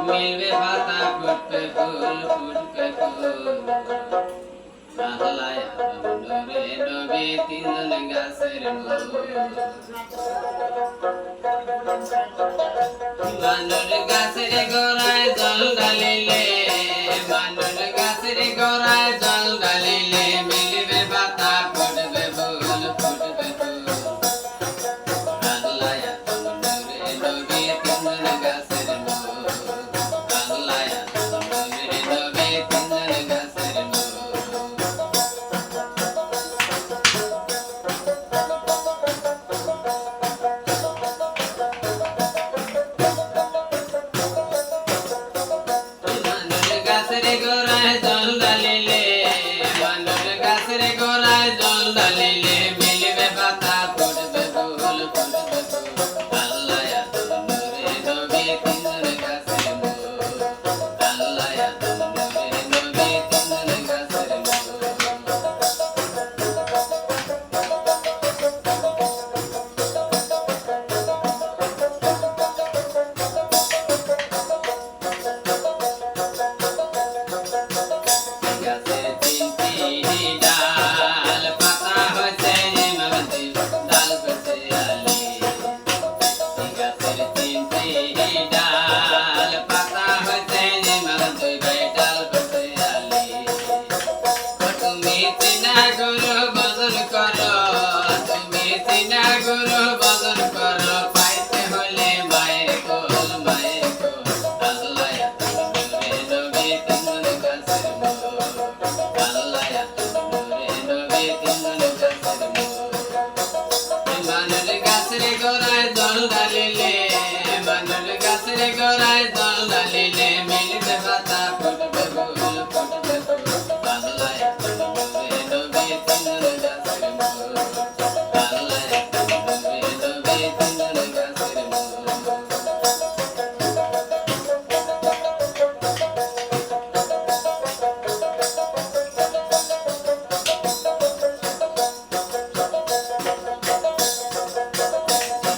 মিলবে পাতা ফুটবে ফুল ফুটবে ফুল আল্লাহ নূরে নবী তিনজন গাছের মূল মানুষ গাছের গোড়ায় জল ঢালিলে মানুষ গাছের গোড়ায় জল ঢালিলে মিলবে পাতা ফুটবে ফুল ফুটবে ফুল আল্লাহ নূরে নবী তিনজন গাছের মূল আল্লাহ নূরে নবী তিনজন গাছের মূল গাছের গোড়ায় জল ঢালিলে মানুষ গাছের গোড়ায় জল ঢালিলে মিলবে পাতা ফুটবে ফুল ফুটবে ফুল আল্লাহ নূরে নবী তিনজন গাছের মূল আল্লাহ নূরে নবী তিনজন গাছের মূল গাছের তিনটি ডাল পাতা হয়েছে ইমামতি ডাল হয়েছে আলী গাছের তিনটি ডাল পাতা হয়েছে ইমামতি ডাল হয়েছে আলী তুমি চিনা গুরু ভজন করো তুমি চিনা গুরু ভজন করো পাইতে হলে মায়ের কোল আল্লাহ নূরে নবী তিনজন গাছের মূল আল্লাহ নূরে নবী তিনজন গাছের মূল মানুষ গাছের গোড়ায় জল ঢালিলে মানুষ গাছের গোড়ায় জল ঢালিলে মিলবে পাতা ফুটবে ফুল ফুটবে ফুল আল্লাহ নূরে নবী তিনজন গাছের মূল আল্লাহ নূরে নবী তিনজন গাছের মূল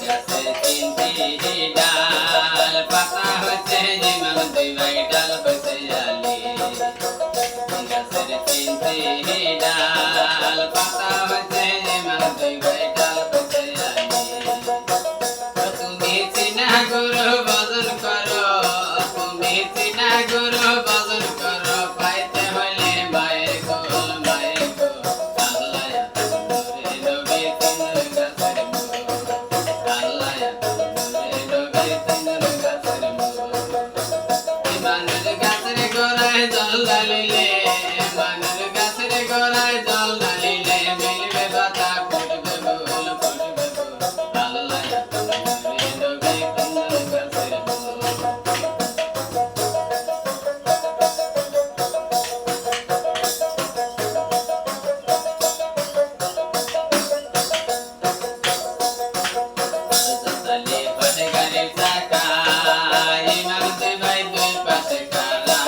গাছের তিনটি ডাল পাতা হচ্ছে ইমামতি ডাল হচ্ছে আলী গাছের তিনটি ডাল পাতা হচ্ছে ইমামতি ডাল হচ্ছে আলী তুমি চিনা গুরু ভজন করো তুমি চিনা গুরু ভজন করো পাইতে হলে মায়ের কোল আল্লাহ নূরে নবী তিনজন গাছের মূল আল্লাহ নূরে নবী তিনজন গাছের মূল মানুষ গাছের গোড়ায় জল ঢালিলে মানুষ গাছের গোড়ায় জল ঢালিলে মিলবে পাতা ফুটবে ফুল ফুটবে ফুল আল্লাহ নূরে নবী তিনজন গাছের মূল তালে পড়ে গাড়ির চাকা ইমামতি ভাই দুই পাশে খাড়ায়া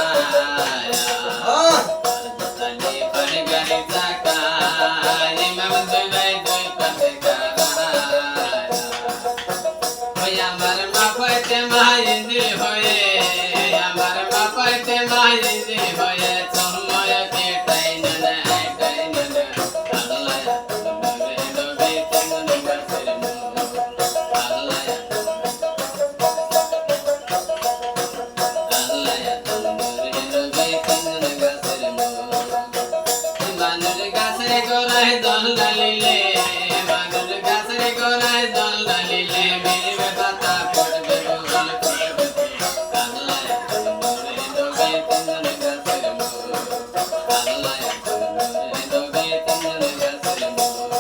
তালে পড়ে গাড়ির চাকা ইমামতি ভাই দুই পাশে খাড়ায়া ওই আমার মা পাইতে মা ইন্দ্রি হয়ে আমার মা পাইতে মা ইন্দ্রি হয়ে সময় কেটাই না আল্লাহ নূরে নবী তিনজন গাছের মূল আল্লাহ নূরে নবী তিনজন গাছের মূল মানুষ গাছের গোড়ায় জল ঢালিলে মানুষ গাছের গোড়ায় জল ঢালিলে মিলবে পাতা ফুটবে ফুল ফুটবে ফুল আল্লাহ নূরে নবী তিনজন গাছের মূল আল্লাহ নূরে নবী তিনজন গাছের মূল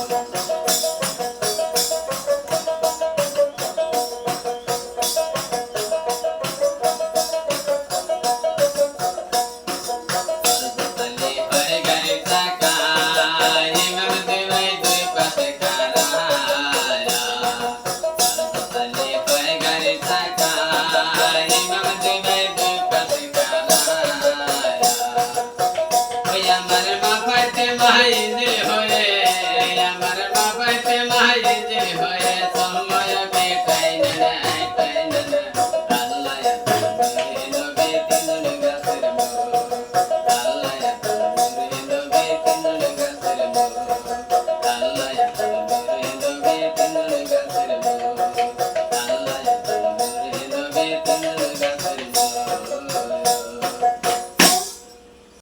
তালে পড়ে গাড়ির চাকা ইমামতি ভাই দুই পাশে খাড়ায়া তালে পড়ে গাড়ির চাকা ইমামতি ভাই